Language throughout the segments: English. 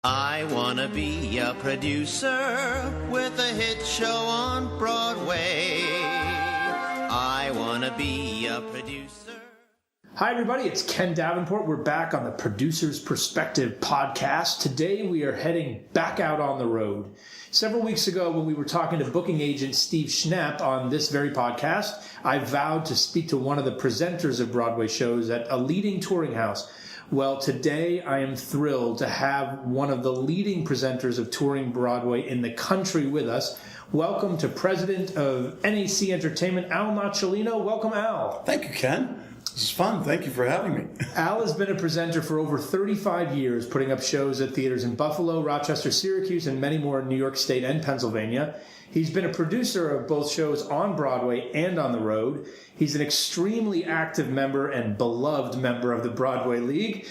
I wanna be a producer with a hit show on Broadway. I wanna be a producer. Hi everybody, it's Ken Davenport. We're back on the Producer's Perspective podcast. Today we are heading back out on the road. Several weeks ago when we were talking to booking agent Steve Schnapp on this very podcast, I vowed to speak to one of the presenters of Broadway shows at a leading touring house. Well, today I am thrilled to have one of the leading presenters of touring Broadway in the country with us. Welcome to President of NAC Entertainment, Al Nocciolino. Welcome, Al. Thank you, Ken. This is fun. Thank you for having me. Al has been a presenter for over 35 years, putting up shows at theaters in Buffalo, Rochester, Syracuse, and many more in New York State and Pennsylvania. He's been a producer of both shows on Broadway and on the road. He's an extremely active member and beloved member of the Broadway League.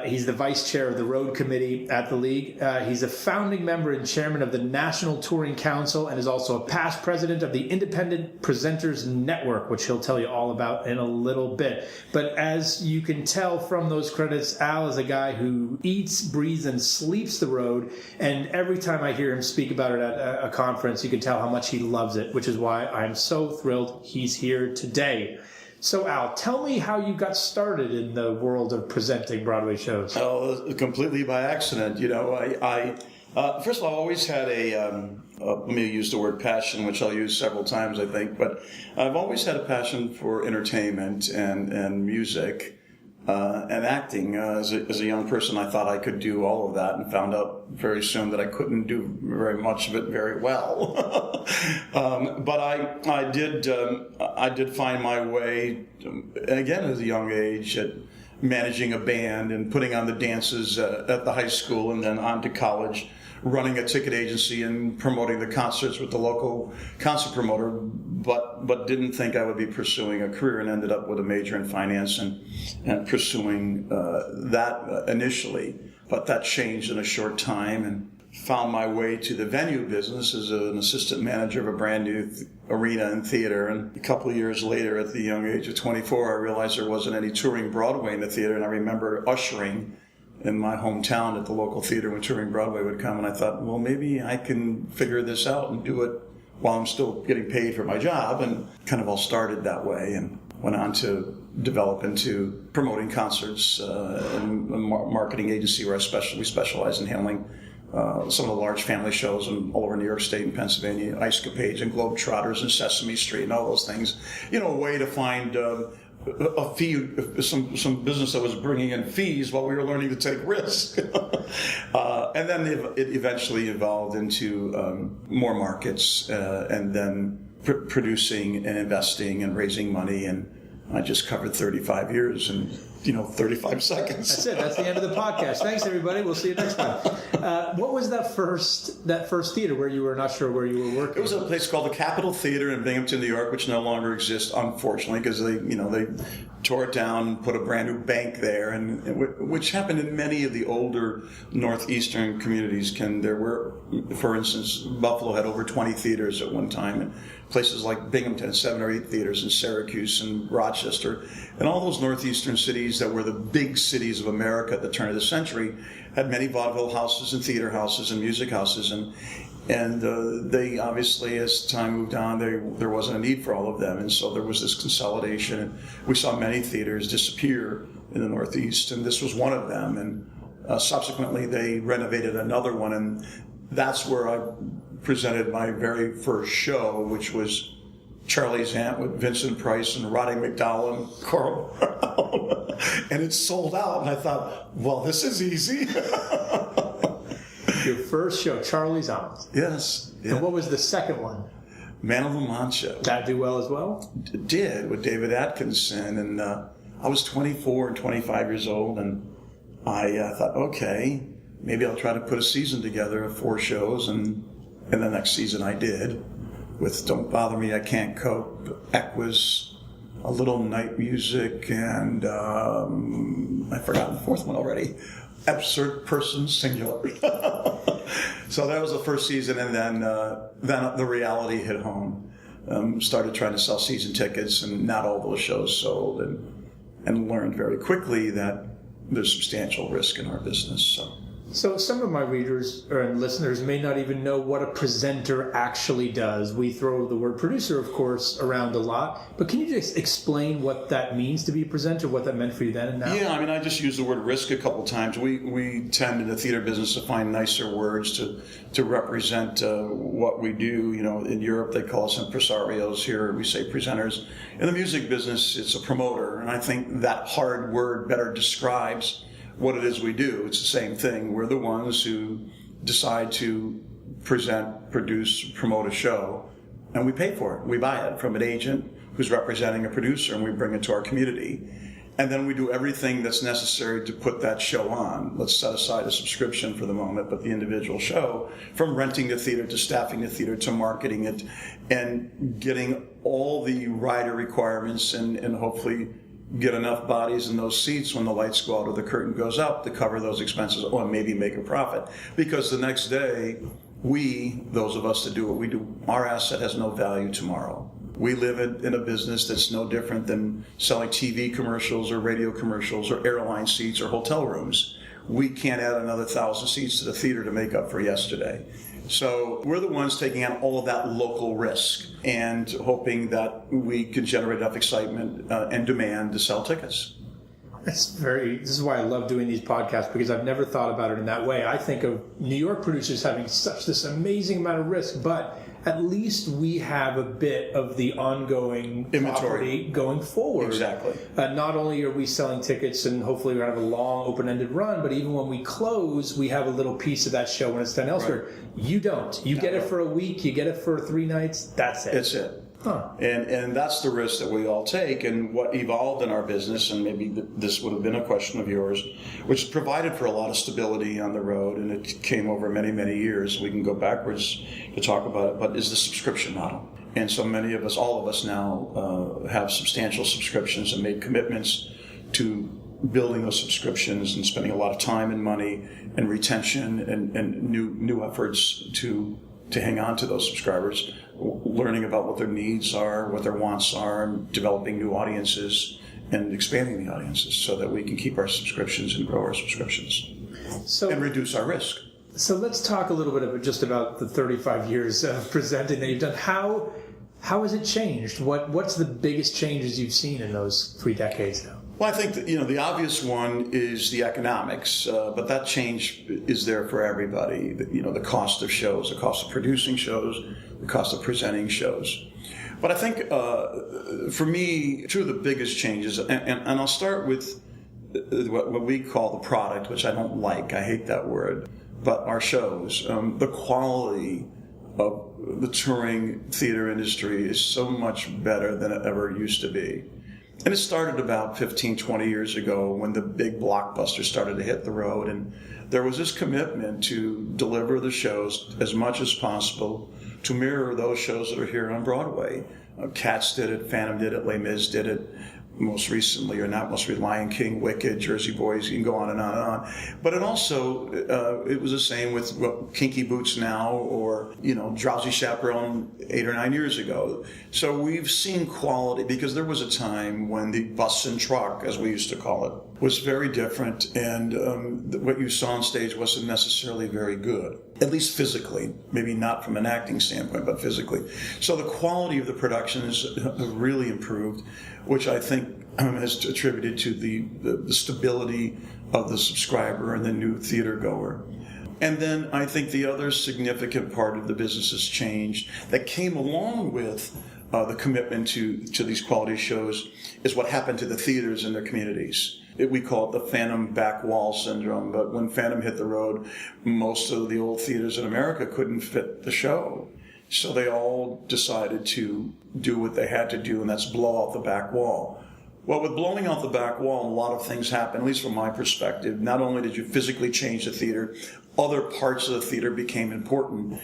He's the vice chair of the road committee at the League. He's a founding member and chairman of the National Touring Council and is also a past president of the Independent Presenters Network, which he'll tell you all about in a little bit. But as you can tell from those credits, Al is a guy who eats, breathes, and sleeps the road. And every time I hear him speak about it at a conference, you can tell how much he loves it, which is why I'm so thrilled he's here today. So, Al, tell me how you got started in the world of presenting Broadway shows. Oh, completely by accident. You know, I first of all, I've always had let me use the word passion, which I'll use several times, I think, but I've always had a passion for entertainment and music. And acting. As a young person, I thought I could do all of that and found out very soon that I couldn't do very much of it very well. But I did find my way, again at a young age, at managing a band and putting on the dances at the high school and then on to college, running a ticket agency and promoting the concerts with the local concert promoter, but didn't think I would be pursuing a career and ended up with a major in finance and pursuing that initially. But that changed in a short time and found my way to the venue business as an assistant manager of a brand new arena and theater. And a couple of years later, at the young age of 24, I realized there wasn't any touring Broadway in the theater, and I remember ushering in my hometown at the local theater when touring Broadway would come, and I thought, well, maybe I can figure this out and do it while I'm still getting paid for my job, and kind of all started that way and went on to develop into promoting concerts and a marketing agency where we specialize in handling some of the large family shows all over New York State and Pennsylvania, Ice Capades and Globetrotters and Sesame Street and all those things. You know, a way to find a fee, some business that was bringing in fees while we were learning to take risks. And then it eventually evolved into more markets and then producing and investing and raising money. And I just covered 35 years in 35 seconds. That's it. That's the end of the podcast. Thanks, everybody. We'll see you next time. What was that first theater where you were not sure where you were working? It was a place called the Capitol Theater in Binghamton, New York, which no longer exists, unfortunately, because they tore it down and put a brand new bank there, and which happened in many of the older northeastern communities. There were, for instance, Buffalo had over 20 theaters at one time, and places like Binghamton had 7 or 8 theaters, in Syracuse and Rochester, and all those northeastern cities that were the big cities of America at the turn of the century had many vaudeville houses and theater houses and music houses, and they obviously, as time moved on, there wasn't a need for all of them, and so there was this consolidation, and we saw many theaters disappear in the Northeast, and this was one of them, and subsequently they renovated another one, and that's where I presented my very first show, which was Charlie's Aunt with Vincent Price and Roddy McDowell and Carl Brown. And it sold out, and I thought, well, this is easy. Your first show, Charlie's Aunt. Yes. Yeah. And what was the second one? Man of the Mancha. Did that do well as well? It did, with David Atkinson. And I was 24 and 25 years old, and I thought, okay, maybe I'll try to put a season together of 4 shows, and the next season I did, with Don't Bother Me, I Can't Cope, Equus, A Little Night Music, and I've forgotten the fourth one already, Absurd Person Singular. So that was the first season, and then the reality hit home. Started trying to sell season tickets, and not all those shows sold, and learned very quickly that there's substantial risk in our business. So some of my readers or listeners may not even know what a presenter actually does. We throw the word producer, of course, around a lot, but can you just explain what that means to be a presenter, what that meant for you then and now? Yeah, I mean, I just used the word risk a couple times. We tend in the theater business to find nicer words to represent what we do. You know, in Europe they call us impresarios. Here we say presenters. In the music business, it's a promoter, and I think that hard word better describes what it is we do. It's the same thing. We're the ones who decide to present, produce, promote a show, and we pay for it. We buy it from an agent who's representing a producer, and we bring it to our community. And then we do everything that's necessary to put that show on. Let's set aside a subscription for the moment, but the individual show, from renting the theater to staffing the theater to marketing it and getting all the rider requirements and hopefully get enough bodies in those seats when the lights go out or the curtain goes up to cover those expenses or maybe make a profit. Because the next day, those of us that do what we do, our asset has no value tomorrow. We live in a business that's no different than selling TV commercials or radio commercials or airline seats or hotel rooms. We can't add another 1,000 seats to the theater to make up for yesterday. So we're the ones taking on all of that local risk and hoping that we can generate enough excitement and demand to sell tickets. This is why I love doing these podcasts, because I've never thought about it in that way. I think of New York producers having such this amazing amount of risk, but at least we have a bit of the ongoing inventory going forward. Exactly. Not only are we selling tickets and hopefully we're going to have a long open-ended run, but even when we close, we have a little piece of that show when it's done elsewhere. Right. You don't. You get it for a week, you get it for 3 nights, that's it. That's it. Huh. And that's the risk that we all take, and what evolved in our business, and maybe this would have been a question of yours, which provided for a lot of stability on the road, and it came over many, many years. We can go backwards to talk about it, but is the subscription model. And so many of us, all of us now, have substantial subscriptions and made commitments to building those subscriptions and spending a lot of time and money and retention and new efforts to hang on to those subscribers, learning about what their needs are, what their wants are, and developing new audiences and expanding the audiences so that we can keep our subscriptions and grow our subscriptions and reduce our risk. So let's talk a little bit just about the 35 years of presenting that you've done. How has it changed? What's the biggest changes you've seen in those 3 decades now? Well, I think that, the obvious one is the economics, but that change is there for everybody. The cost of shows, the cost of producing shows, the cost of presenting shows. But I think, for me, two of the biggest changes, and I'll start with what we call the product, which I don't like. I hate that word. But our shows, the quality of the touring theater industry is so much better than it ever used to be. And it started about 15, 20 years ago when the big blockbusters started to hit the road. And there was this commitment to deliver the shows as much as possible to mirror those shows that are here on Broadway. Cats did it, Phantom did it, Les Mis did it. Most recently, or not most recently, Lion King, Wicked, Jersey Boys, you can go on and on and on. But it also, it was the same with Kinky Boots now, or, Drowsy Chaperone 8 or 9 years ago. So we've seen quality, because there was a time when the bus and truck, as we used to call it, was very different, and what you saw on stage wasn't necessarily very good, at least physically, maybe not from an acting standpoint, but physically. So the quality of the productions have really improved, which I think has attributed to the stability of the subscriber and the new theater goer. And then I think the other significant part of the business has changed that came along with the commitment to these quality shows is what happened to the theaters in their communities. We call it the Phantom back wall syndrome, but when Phantom hit the road, most of the old theaters in America couldn't fit the show. So they all decided to do what they had to do, and that's blow out the back wall. Well, with blowing out the back wall, a lot of things happened, at least from my perspective. Not only did you physically change the theater, other parts of the theater became important.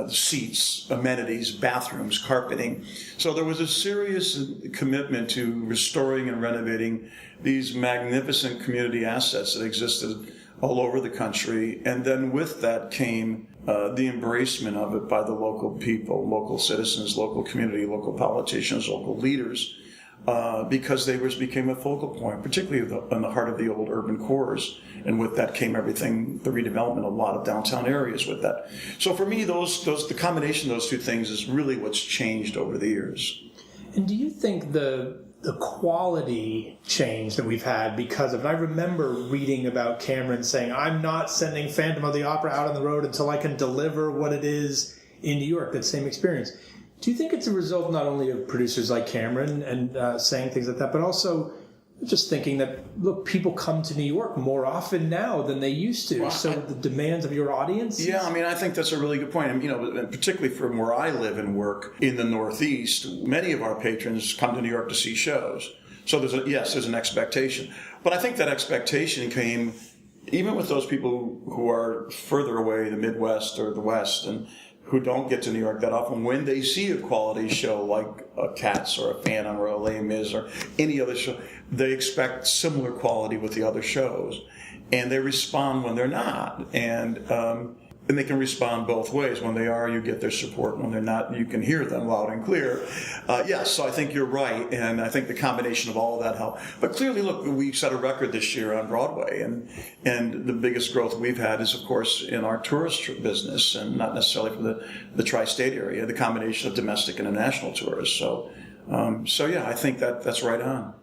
Seats, amenities, bathrooms, carpeting. So there was a serious commitment to restoring and renovating these magnificent community assets that existed all over the country. And then with that came the embracement of it by the local people, local citizens, local community, local politicians, local leaders, because they became a focal point, particularly in the heart of the old urban cores. And with that came everything, the redevelopment of a lot of downtown areas with that. So for me, the combination of those two things is really what's changed over the years. And do you think the quality change that we've had because of, and I remember reading about Cameron saying, I'm not sending Phantom of the Opera out on the road until I can deliver what it is in New York, that same experience. Do you think it's a result not only of producers like Cameron and saying things like that, but also just thinking that, look, people come to New York more often now than they used to, so the demands of your audience? Yeah, I mean, I think that's a really good point. And particularly from where I live and work in the Northeast, many of our patrons come to New York to see shows. So there's an expectation. But I think that expectation came even with those people who are further away, the Midwest or the West, and who don't get to New York that often. When they see a quality show like a Cats or a Phantom or a Les Mis or any other show, they expect similar quality with the other shows, and they respond when they're not. And they can respond both ways. When they are, you get their support. When they're not, you can hear them loud and clear. Yes, so I think you're right, and I think the combination of all of that helped. But clearly, look, we set a record this year on Broadway, and the biggest growth we've had is, of course, in our tourist business, and not necessarily for the tri-state area, the combination of domestic and international tourists. So yeah, I think that's right on.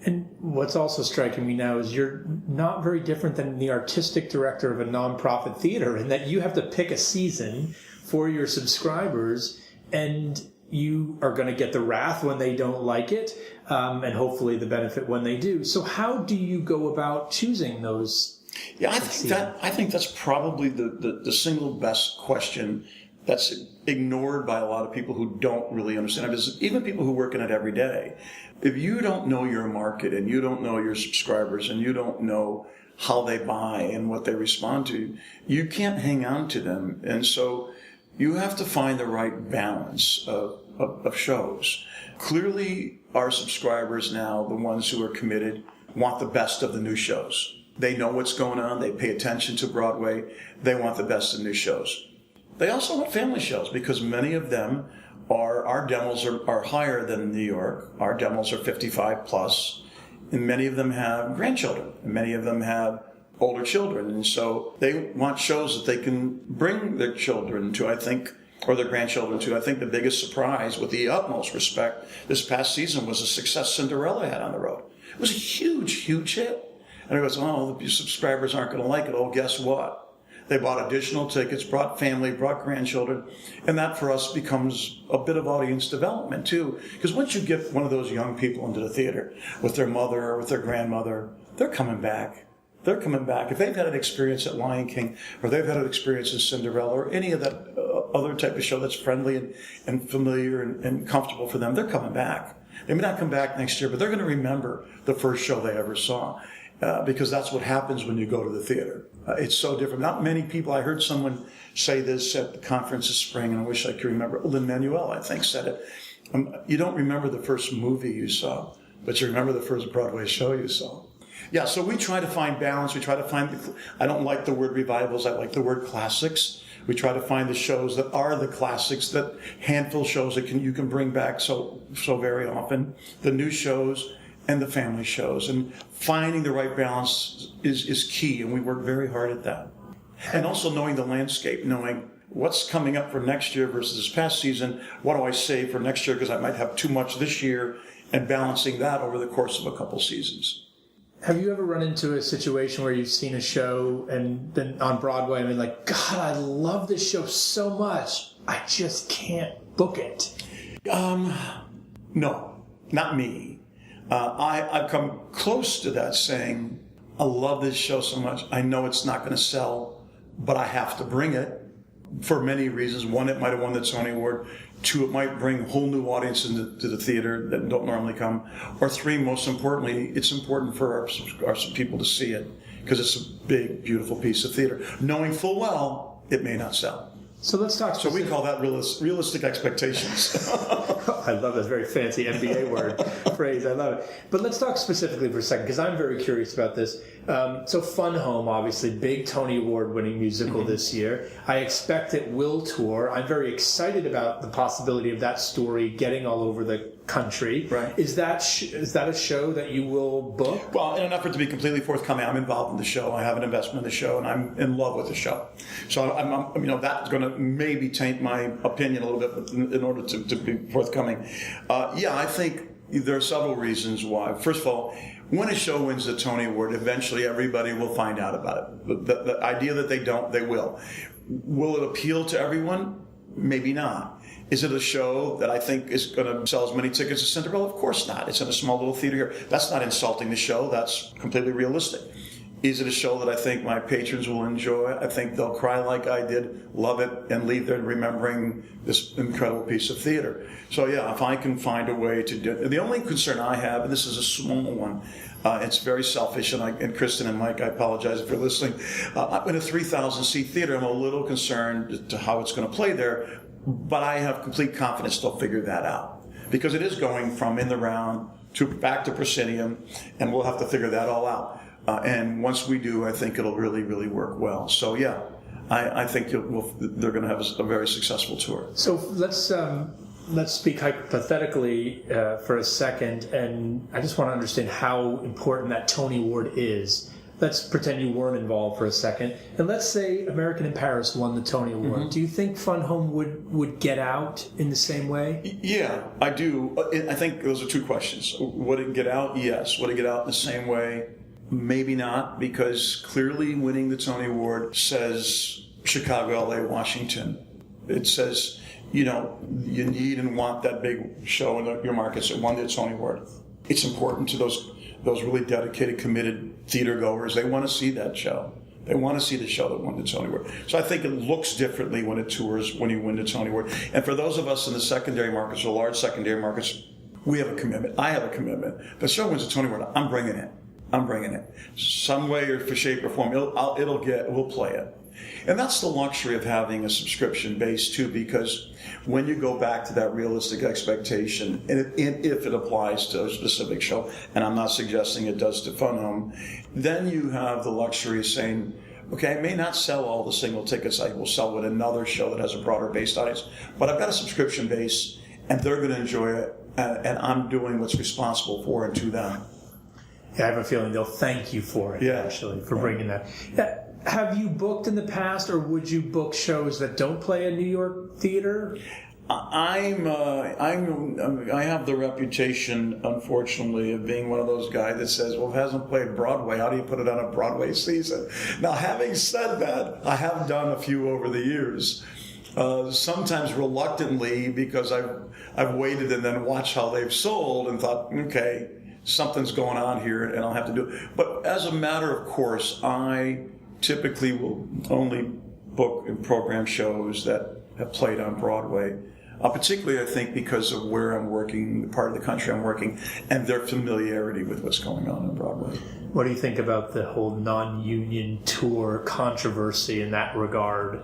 And what's also striking me now is you're not very different than the artistic director of a nonprofit theater, in that you have to pick a season for your subscribers, and you are going to get the wrath when they don't like it, and hopefully the benefit when they do. So how do you go about choosing those? Yeah, I think that's probably the single best question that's ignored by a lot of people who don't really understand it. Even people who work in it every day. If you don't know your market and you don't know your subscribers and you don't know how they buy and what they respond to, you can't hang on to them. And so you have to find the right balance of shows. Clearly, our subscribers now, the ones who are committed, want the best of the new shows. They know what's going on. They pay attention to Broadway. They want the best of new shows. They also want family shows, because many of them our demos are higher than New York. Our demos are 55 plus, and many of them have grandchildren, and many of them have older children, and so they want shows that they can bring their children to, I think, or their grandchildren to. I think the biggest surprise, with the utmost respect, this past season was the success Cinderella had on the road. It was a huge, huge hit. And it goes, oh, the subscribers aren't going to like it. Oh, guess what? They bought additional tickets, brought family, brought grandchildren, and that for us becomes a bit of audience development too. Because once you get one of those young people into the theater with their mother or with their grandmother, they're coming back. They're coming back. If they've had an experience at Lion King, or they've had an experience in Cinderella, or any of that other type of show that's friendly and familiar and comfortable for them, they're coming back. They may not come back next year, but they're going to remember the first show they ever saw. Because that's what happens when you go to the theater. It's so different. Not many people, I heard someone say this at the conference this spring, and I wish I could remember. Lin-Manuel, I think, said it. You don't remember the first movie you saw, but you remember the first Broadway show you saw. Yeah, so we try to find balance. We try to find, I don't like the word revivals, I like the word classics. We try to find the shows that are the classics, that handful shows that you can bring back so very often. The new shows and the family shows, and finding the right balance is key, and we work very hard at that. And also knowing the landscape, knowing what's coming up for next year versus this past season. What do I save for next year because I might have too much this year, and balancing that over the course of a couple seasons. Have you ever run into a situation where you've seen a show and been on Broadway and been like, God, I love this show so much, I just can't book it? No, not me. I've come close to that, saying, I love this show so much. I know it's not going to sell, but I have to bring it for many reasons. One, it might have won the Tony Award. Two, it might bring a whole new audience into the theater that don't normally come. Or three, most importantly, it's important for our people to see it, because it's a big, beautiful piece of theater, knowing full well it may not sell. So let's talk. So we call that realistic expectations. I love that very fancy MBA phrase. I love it. But let's talk specifically for a second, because I'm very curious about this. So Fun Home, obviously, big Tony Award-winning musical this year. I expect it will tour. I'm very excited about the possibility of that story getting all over the country. Right. Is that a show that you will book? Well, in an effort to be completely forthcoming, I'm involved in the show. I have an investment in the show, and I'm in love with the show. So that's going to maybe taint my opinion a little bit in order to be forthcoming. I think there are several reasons why. First of all, when a show wins the Tony Award, eventually everybody will find out about it. The idea that they don't, they will. Will it appeal to everyone? Maybe not. Is it a show that I think is going to sell as many tickets as Cinderella? Of course not. It's in a small little theater here. That's not insulting the show. That's completely realistic. Is it a show that I think my patrons will enjoy? I think they'll cry like I did, love it, and leave there remembering this incredible piece of theater. So if I can find a way to do it. The only concern I have, and this is a small one, it's very selfish, and Kristen and Mike, I apologize if you're listening. In a 3,000-seat theater, I'm a little concerned to how it's going to play there, but I have complete confidence they'll figure that out. Because it is going from in the round back to proscenium, and we'll have to figure that all out. And once we do, I think it'll really, really work well. So I think they're going to have a very successful tour. So let's speak hypothetically for a second, and I just want to understand how important that Tony Award is. Let's pretend you weren't involved for a second, and let's say American in Paris won the Tony Award. Mm-hmm. Do you think Fun Home would get out in the same way? Yeah, I do. I think those are two questions. Would it get out? Yes. Would it get out in the same way? Maybe not, because clearly winning the Tony Award says Chicago, LA, Washington. It says, you need and want that big show in your markets that won the Tony Award. It's important to those really dedicated, committed theater goers. They want to see that show. They want to see the show that won the Tony Award. So I think it looks differently when it tours, when you win the Tony Award. And for those of us in the secondary markets, or large secondary markets, we have a commitment. I have a commitment. If the show wins the Tony Award, I'm bringing it. Some way or shape or form, we'll play it. And that's the luxury of having a subscription base too, because when you go back to that realistic expectation, and if it applies to a specific show, and I'm not suggesting it does to Fun Home, then you have the luxury of saying, okay, I may not sell all the single tickets I will sell with another show that has a broader based audience, but I've got a subscription base, and they're going to enjoy it, and I'm doing what's responsible for and to them. Yeah, I have a feeling they'll thank you for it, actually, for bringing that. Yeah. Have you booked in the past, or would you book shows that don't play a New York theater? I have the reputation, unfortunately, of being one of those guys that says, well, if it hasn't played Broadway, how do you put it on a Broadway season? Now, having said that, I have done a few over the years. Sometimes reluctantly, because I've waited and then watched how they've sold and thought, okay, something's going on here and I'll have to do it. But as a matter of course, I typically will only book and program shows that have played on Broadway. Particularly, I think, because of where I'm working, the part of the country I'm working, and their familiarity with what's going on Broadway. What do you think about the whole non-union tour controversy in that regard?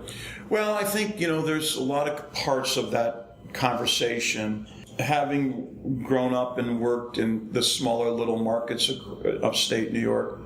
Well, I think, there's a lot of parts of that conversation. Having grown up and worked in the smaller little markets of upstate New York,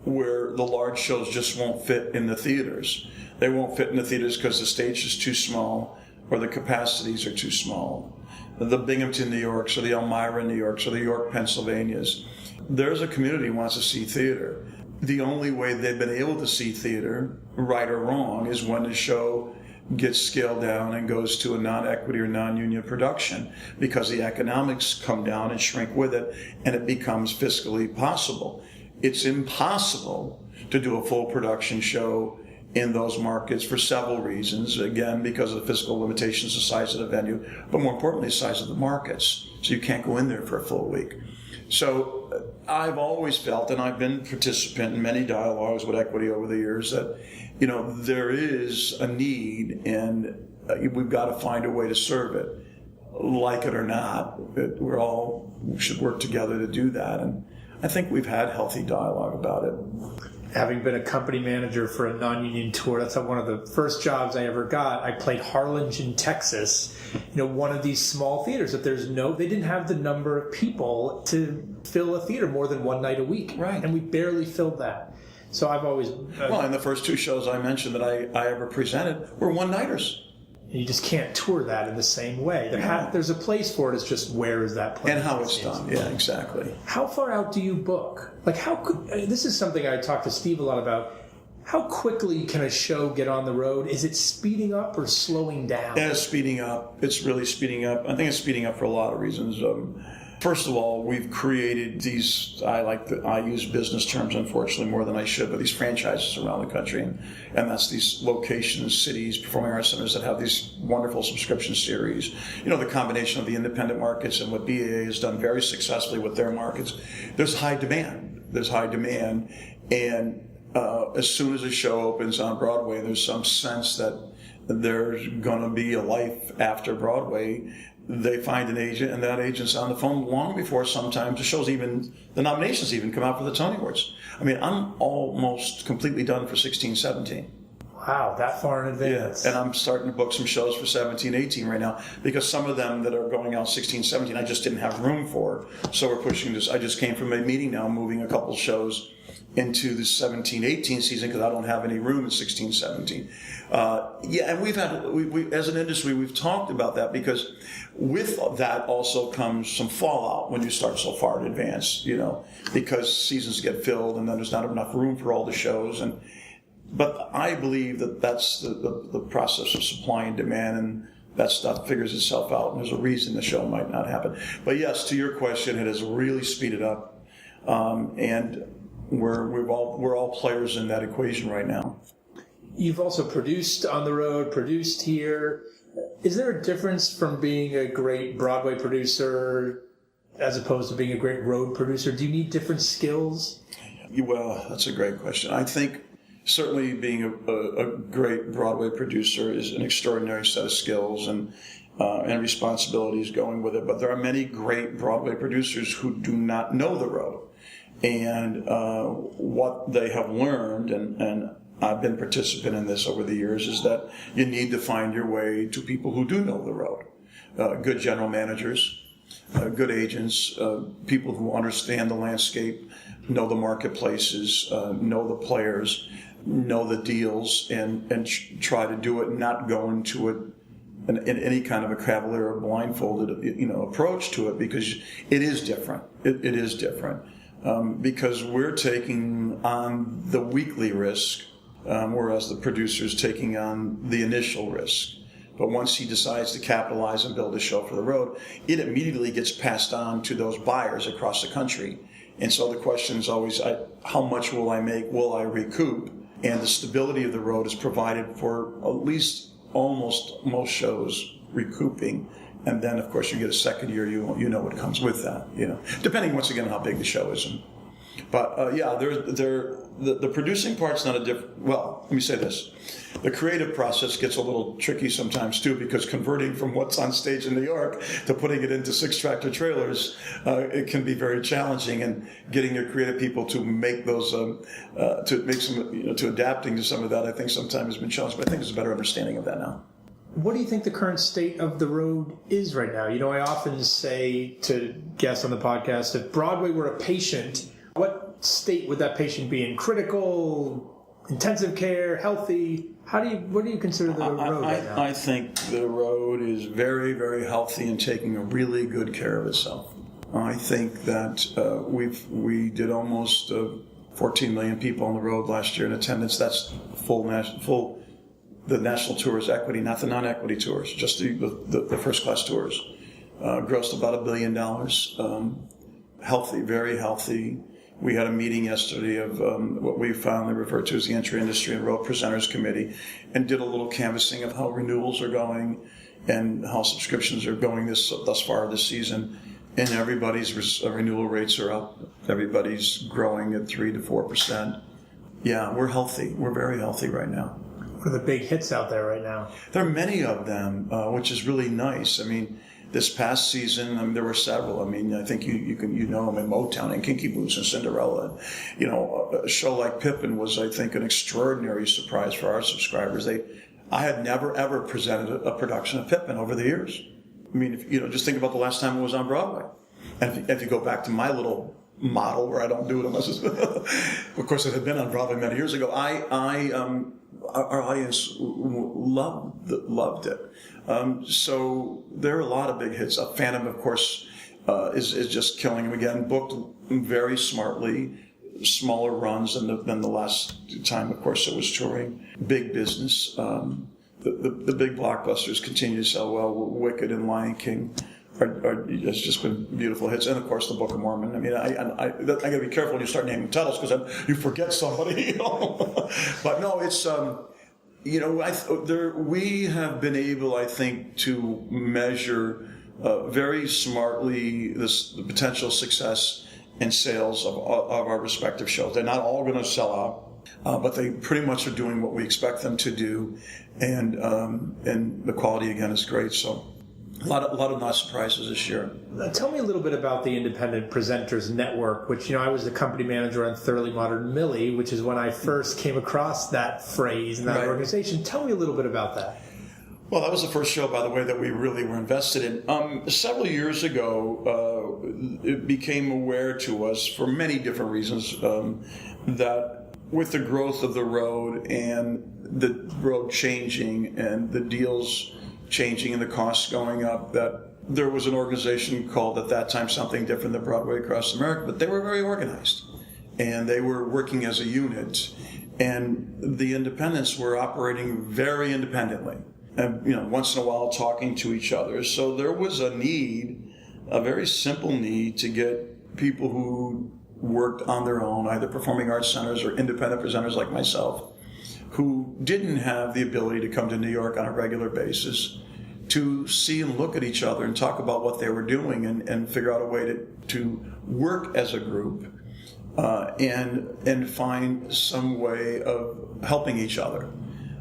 where the large shows just won't fit in the theaters. They won't fit in the theaters because the stage is too small or the capacities are too small. The Binghamton, New Yorks, or the Elmira, New Yorks, or the York, Pennsylvanias. There's a community who wants to see theater. The only way they've been able to see theater, right or wrong, is when the show gets scaled down and goes to a non-equity or non-union production, because the economics come down and shrink with it, and it becomes fiscally possible. It's impossible to do a full production show in those markets for several reasons. Again, because of the fiscal limitations, the size of the venue, but more importantly, the size of the markets. So you can't go in there for a full week. So I've always felt, and I've been a participant in many dialogues with equity over the years, that there is a need, and we've got to find a way to serve it, like it or not. We should work together to do that, and I think we've had healthy dialogue about it. Having been a company manager for a non-union tour, that's one of the first jobs I ever got. I played Harlingen, Texas, one of these small theaters that they didn't have the number of people to fill a theater more than one night a week. Right. And we barely filled that. So I've always... and the first two shows I mentioned that I ever presented were one-nighters. You just can't tour that in the same way. There's a place for it. It's just where is that place? And how it's done. Yeah, exactly. How far out do you book? Like this is something I talked to Steve a lot about. How quickly can a show get on the road? Is it speeding up or slowing down? Yeah, it's speeding up. It's really speeding up. I think it's speeding up for a lot of reasons. First of all, we've created these, I use business terms, unfortunately, more than I should, but these franchises around the country. And that's these locations, cities, performing arts centers that have these wonderful subscription series. You know, the combination of the independent markets and what BAA has done very successfully with their markets. There's high demand. And as soon as a show opens on Broadway, there's some sense that there's going to be a life after Broadway. They find an agent, and that agent's on the phone long before sometimes the nominations even come out for the Tony Awards. I mean, I'm almost completely done for 16-17. Wow, that far in advance. Yeah, and I'm starting to book some shows for 17-18 right now, because some of them that are going out 16-17, I just didn't have room for. So we're pushing this. I just came from a meeting now, moving a couple shows into the 17-18 season because I don't have any room in 16-17. And we as an industry, we've talked about that, because with that also comes some fallout when you start so far in advance, you know, because seasons get filled and then there's not enough room for all the shows. But I believe that that's the process of supply and demand, and that stuff figures itself out, and there's a reason the show might not happen. But yes, to your question, it has really speeded up, and we're all players in that equation right now. You've also produced on the road, produced here. Is there a difference from being a great Broadway producer as opposed to being a great road producer? Do you need different skills? Well, that's a great question. I think certainly being a great Broadway producer is an extraordinary set of skills and responsibilities going with it. But there are many great Broadway producers who do not know the road. And what they have learned, and I've been a participant in this over the years, is that you need to find your way to people who do know the road. Good general managers, good agents, people who understand the landscape, know the marketplaces, know the players, know the deals, and try to do it, and not go into it in any kind of a cavalier or blindfolded, approach to it, because it is different. It is different. Because we're taking on the weekly risk, whereas the producer's taking on the initial risk. But once he decides to capitalize and build a show for the road, it immediately gets passed on to those buyers across the country. And so the question is always, how much will I make? Will I recoup? And the stability of the road is provided for at least almost most shows recouping. And then, of course, you get a second year, you know what comes with that, depending, once again, on how big the show is. But, the producing part's not a different, well, let me say this. The creative process gets a little tricky sometimes, too, because converting from what's on stage in New York to putting it into 6-tractor trailers, it can be very challenging, and getting your creative people to make those, to adapting to some of that, I think sometimes has been challenging, but I think there's a better understanding of that now. What do you think the current state of the road is right now? I often say to guests on the podcast, if Broadway were a patient, what state would that patient be in? Critical, intensive care, healthy? What do you consider the road right now? I think the road is very, very healthy and taking a really good care of itself. I think that we did almost 14 million people on the road last year in attendance. That's full. The national tours equity, not the non-equity tours, just the first-class tours. Grossed about $1 billion. Healthy, very healthy. We had a meeting yesterday of what we finally refer to as the Entry Industry and Road Presenters Committee, and did a little canvassing of how renewals are going and how subscriptions are going thus far this season. And everybody's renewal rates are up. Everybody's growing at 3 to 4%. Yeah, we're healthy. We're very healthy right now. What are the big hits out there right now? There are many of them, which is really nice. I mean, this past season, there were several. I mean, I think you know them in Motown and Kinky Boots and Cinderella. A show like Pippin was, I think, an extraordinary surprise for our subscribers. I had never, ever presented a production of Pippin over the years. I mean, just think about the last time it was on Broadway. And if you go back to my little model where I don't do it unless it's... Of course, it had been on Broadway many years ago. our audience loved it. So there are a lot of big hits. Phantom, of course, is just killing them again. Booked very smartly, smaller runs than the last time, of course, it was touring. Big business. The big blockbusters continue to sell well. Wicked and Lion King it's just been beautiful hits, and of course the Book of Mormon. I mean, I got to be careful when you start naming titles because then you forget somebody. You know? But no, it's we have been able, I think, to measure very smartly the potential success and sales of our respective shows. They're not all going to sell out, but they pretty much are doing what we expect them to do, and the quality again is great. So. A lot of nice surprises this year. Tell me a little bit about the Independent Presenters Network, which, I was the company manager on Thoroughly Modern Millie, which is when I first came across that phrase and that organization. Tell me a little bit about that. Well, that was the first show, by the way, that we really were invested in. Several years ago, it became aware to us, for many different reasons, that with the growth of the road and the road changing and the deals changing and the costs going up, that there was an organization called at that time something different than Broadway Across America, but they were very organized and they were working as a unit, and the independents were operating very independently and once in a while talking to each other. So there was a very simple need to get people who worked on their own, either performing arts centers or independent presenters like myself, who didn't have the ability to come to New York on a regular basis, to see and look at each other and talk about what they were doing and figure out a way to work as a group and find some way of helping each other.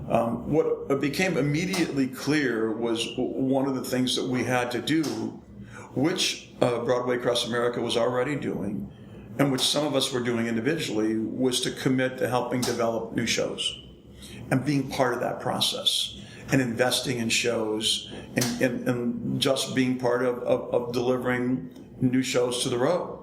What became immediately clear was one of the things that we had to do, which Broadway Across America was already doing, and which some of us were doing individually, was to commit to helping develop new shows and being part of that process and investing in shows and just being part of delivering new shows to the road,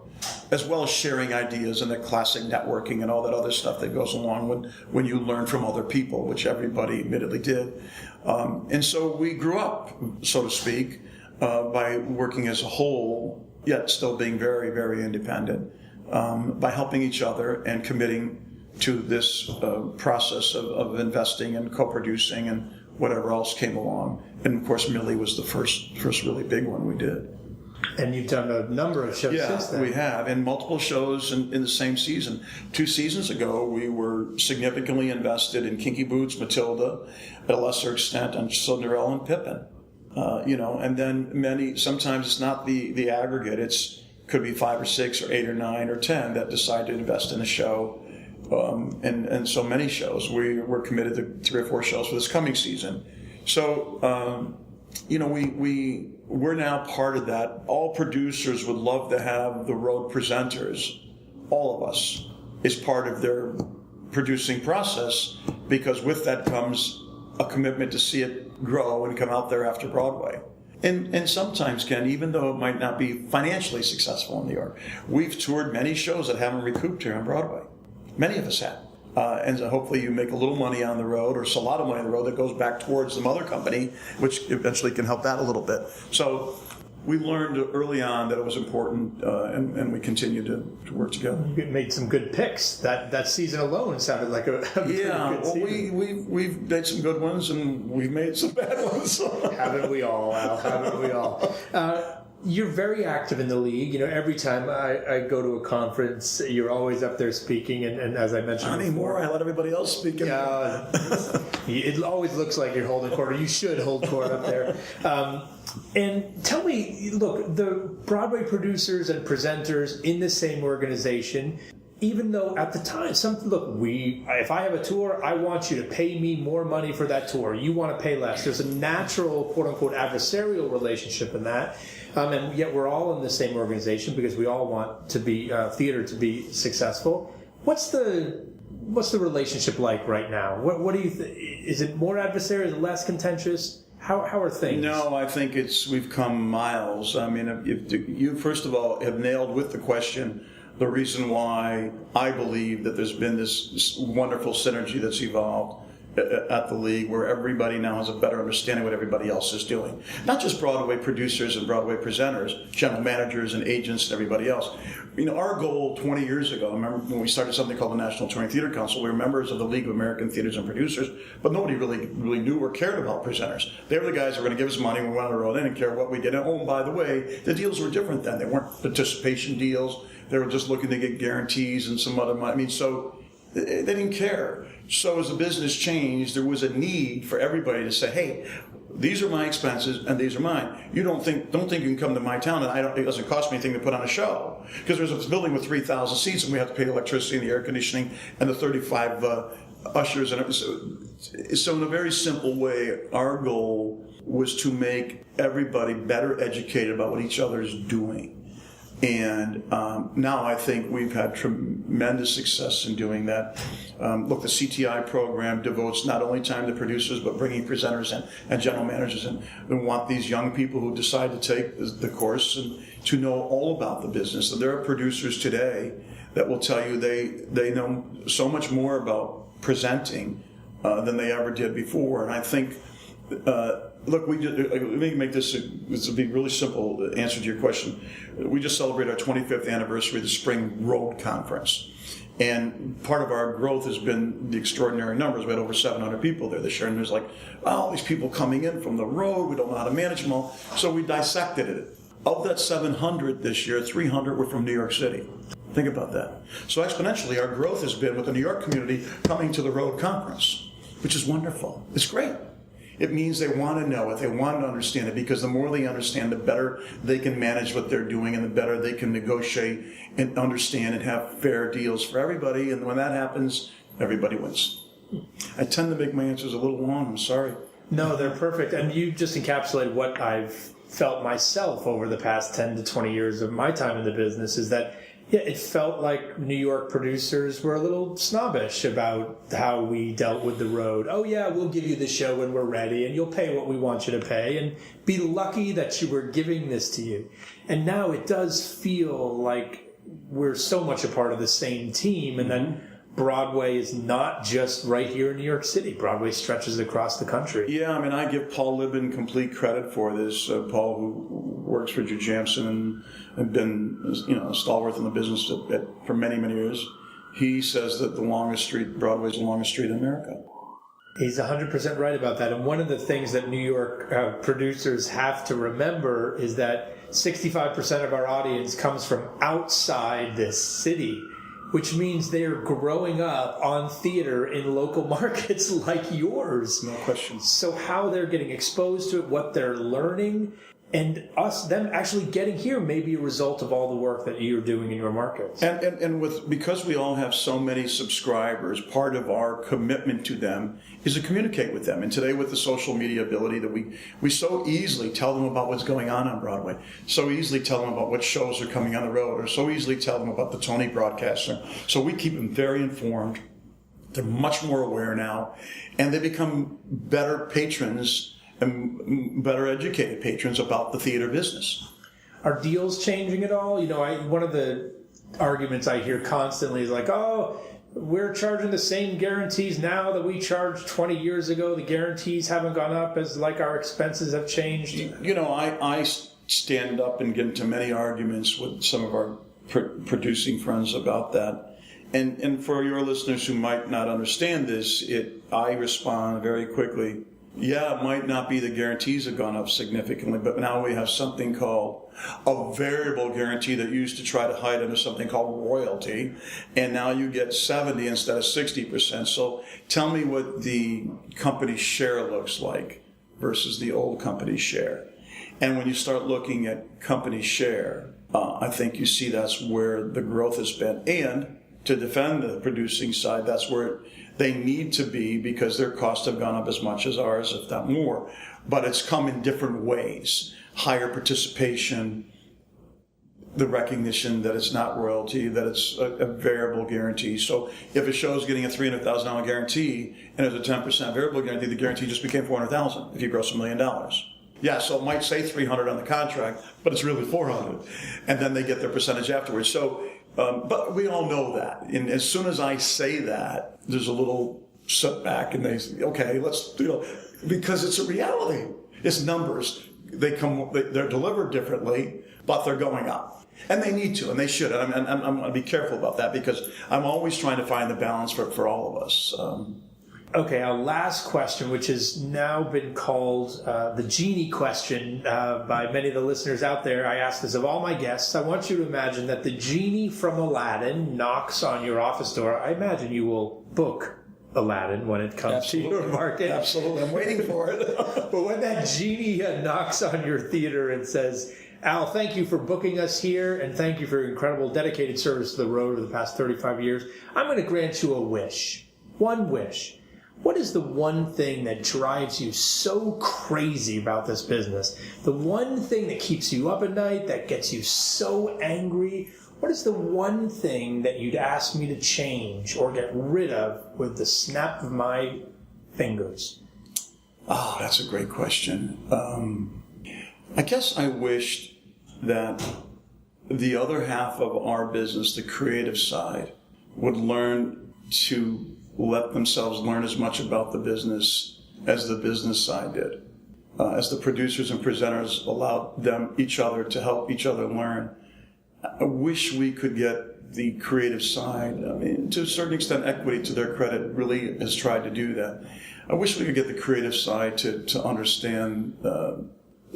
as well as sharing ideas and the classic networking and all that other stuff that goes along when you learn from other people, which everybody admittedly did. And so we grew up, so to speak, by working as a whole, yet still being very, very independent, by helping each other and committing to this process of investing and co-producing and whatever else came along. And of course, Millie was the first really big one we did. And you've done a number of shows since then. We have, and multiple shows in the same season. 2 seasons ago, we were significantly invested in Kinky Boots, Matilda, at a lesser extent, and Cinderella and Pippin. And then sometimes it's not the aggregate, could be 5 or 6 or 8 or 9 or 10 that decide to invest in a show. And so many shows. We're committed to 3 or 4 shows for this coming season. So, we're now part of that. All producers would love to have the road presenters, all of us, is part of their producing process, because with that comes a commitment to see it grow and come out there after Broadway. And sometimes, Ken, even though it might not be financially successful in New York, we've toured many shows that haven't recouped here on Broadway. Many of us have. And so hopefully you make a little money on the road, or a lot of money on the road that goes back towards the mother company, which eventually can help that a little bit. So we learned early on that it was important, and we continue to work together. You made some good picks. That season alone sounded like a good season. We've made some good ones, and we've made some bad ones. Haven't we all, Al? Haven't we all? You're very active in the league. Every time I go to a conference, you're always up there speaking. And as I mentioned not anymore, I let everybody else speak. It always looks like you're holding court, or you should hold court up there. And tell me, look, the Broadway producers and presenters in the same organization, even though at the time, if I have a tour, I want you to pay me more money for that tour. You want to pay less. There's a natural, quote-unquote, adversarial relationship in that. And yet we're all in the same organization because we all want to be theater to be successful. What's the relationship like right now? What do you think? Is it more adversarial? Is it less contentious? How are things? No, I think we've come miles. I mean, you first of all have nailed with the question the reason why I believe that there's been this wonderful synergy that's evolved at the league where everybody now has a better understanding of what everybody else is doing. Not just Broadway producers and Broadway presenters, general managers and agents and everybody else. Our goal 20 years ago, I remember when we started something called the National Touring Theater Council, we were members of the League of American Theaters and Producers, but nobody really knew or cared about presenters. They were the guys that were going to give us money when we went on the road. They didn't care what we did. And by the way, the deals were different then. They weren't participation deals. They were just looking to get guarantees and some other money. So they didn't care. So as the business changed, there was a need for everybody to say, hey, these are my expenses and these are mine. You don't think you can come to my town and it doesn't cost me anything to put on a show. Because there's a building with 3,000 seats and we have to pay the electricity and the air conditioning and the 35 ushers. And so in a very simple way, our goal was to make everybody better educated about what each other is doing. And now I think we've had tremendous success in doing that. Look, the CTI program devotes not only time to producers, but bringing presenters in and general managers in. We want these young people who decide to take the course and to know all about the business. And there are producers today that will tell you they know so much more about presenting than they ever did before. And I think, look, let me make this will be really simple answer to your question. We just celebrated our 25th anniversary of the Spring Road Conference. And part of our growth has been the extraordinary numbers. We had over 700 people there this year. And there's all these people coming in from the road. We don't know how to manage them all. So we dissected it. Of that 700 this year, 300 were from New York City. Think about that. So exponentially, our growth has been with the New York community coming to the Road Conference, which is wonderful. It's great. It means they want to know it, they want to understand it, because the more they understand, the better they can manage what they're doing and the better they can negotiate and understand and have fair deals for everybody. And when that happens, everybody wins. I tend to make my answers a little long, I'm sorry. No, they're perfect. And you just encapsulate what I've felt myself over the past 10 to 20 years of my time in the business, is that it felt like New York producers were a little snobbish about how we dealt with the road. Oh, yeah, we'll give you the show when we're ready, and you'll pay what we want you to pay, and be lucky that you were giving this to you. And now it does feel like we're so much a part of the same team, and then Broadway is not just right here in New York City. Broadway stretches across the country. Yeah, I give Paul Libin complete credit for this. Paul, who works for Drew Jamson and been a stalwart in the business for many, many years, he says that Broadway is the longest street in America. He's 100% right about that. And one of the things that New York producers have to remember is that 65% of our audience comes from outside this city, which means they're growing up on theater in local markets like yours. No question. So how they're getting exposed to it, what they're learning, and them actually getting here may be a result of all the work that you're doing in your markets. And because we all have so many subscribers, part of our commitment to them is to communicate with them. And today, with the social media ability, that we so easily tell them about what's going on Broadway, so easily tell them about what shows are coming on the road, or so easily tell them about the Tony broadcaster. So we keep them very informed. They're much more aware now, and they become better patrons and better educated patrons about the theater business. Are deals changing at all? One of the arguments I hear constantly is like, oh, we're charging the same guarantees now that we charged 20 years ago. The guarantees haven't gone up as our expenses have changed. I stand up and get into many arguments with some of our producing friends about that. And for your listeners who might not understand this, I respond very quickly. Yeah, it might not be the guarantees have gone up significantly, but now we have something called a variable guarantee that used to try to hide under something called royalty, and now you get 70 instead of 60%. So tell me what the company share looks like versus the old company share. And when you start looking at company share, I think you see that's where the growth has been. And to defend the producing side, that's where they need to be, because their costs have gone up as much as ours, if not more. But it's come in different ways. Higher participation, the recognition that it's not royalty, that it's a variable guarantee. So if a show is getting a $300,000 guarantee and there's a 10% variable guarantee, the guarantee just became $400,000 if you gross $1 million. Yeah, so it might say 300 on the contract, but it's really 400. And then they get their percentage afterwards. So, but we all know that. And as soon as I say that, there's a little sit back and they say, okay, let's do it. Because it's a reality. It's numbers. They're delivered differently, but they're going up. And they need to, and they should. And I'm going to be careful about that because I'm always trying to find the balance for all of us. Okay, our last question, which has now been called the genie question by many of the listeners out there. I ask this of all my guests. I want you to imagine that the genie from Aladdin knocks on your office door. I imagine you will book Aladdin when it comes to your market. Absolutely. I'm waiting for it. But when that genie knocks on your theater and says, Al, thank you for booking us here, and thank you for your incredible dedicated service to the road over the past 35 years, I'm going to grant you a wish. One wish. What is the one thing that drives you so crazy about this business? The one thing that keeps you up at night, that gets you so angry? What is the one thing that you'd ask me to change or get rid of with the snap of my fingers? Oh, that's a great question. I guess I wished that the other half of our business, the creative side, would learn to let themselves learn as much about the business as the business side did. As the producers and presenters allowed each other to help each other learn. I wish we could get the creative side. I mean, to a certain extent, Equity, to their credit, really has tried to do that. I wish we could get the creative side to understand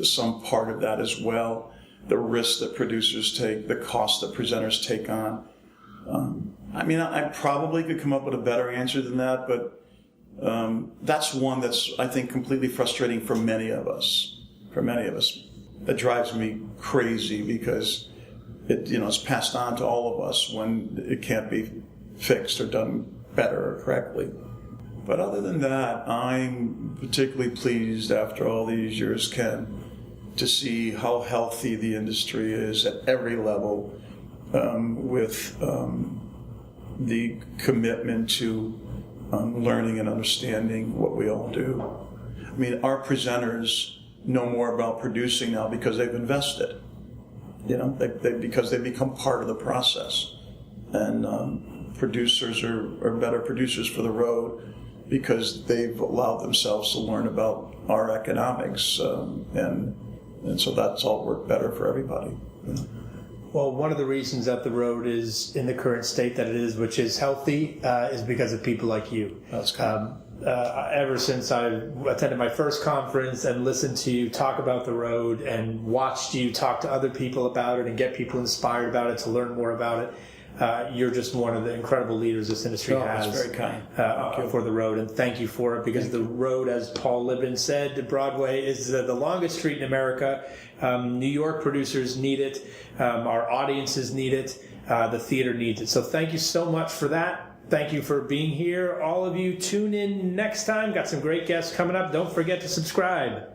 some part of that as well. The risks that producers take, the costs that presenters take on. I mean, I probably could come up with a better answer than that, but that's one that's, I think, completely frustrating for many of us. That drives me crazy because it's passed on to all of us when it can't be fixed or done better or correctly. But other than that, I'm particularly pleased after all these years, Ken, to see how healthy the industry is at every level with the commitment to learning and understanding what we all do. I mean, our presenters know more about producing now because they've invested. Because they become part of the process. And producers are better producers for the road because they've allowed themselves to learn about our economics. And so that's all worked better for everybody. Well, one of the reasons that the road is in the current state that it is, which is healthy, is because of people like you. That's good. Ever since I attended my first conference and listened to you talk about the road and watched you talk to other people about it and get people inspired about it to learn more about it, you're just one of the incredible leaders this industry has. That's very kind. For the road, and thank you for it, because the road, as Paul Libin said, Broadway is the longest street in America. New York producers need it. Our audiences need it. The theater needs it. So thank you so much for that. Thank you for being here. All of you, tune in next time. Got some great guests coming up. Don't forget to subscribe.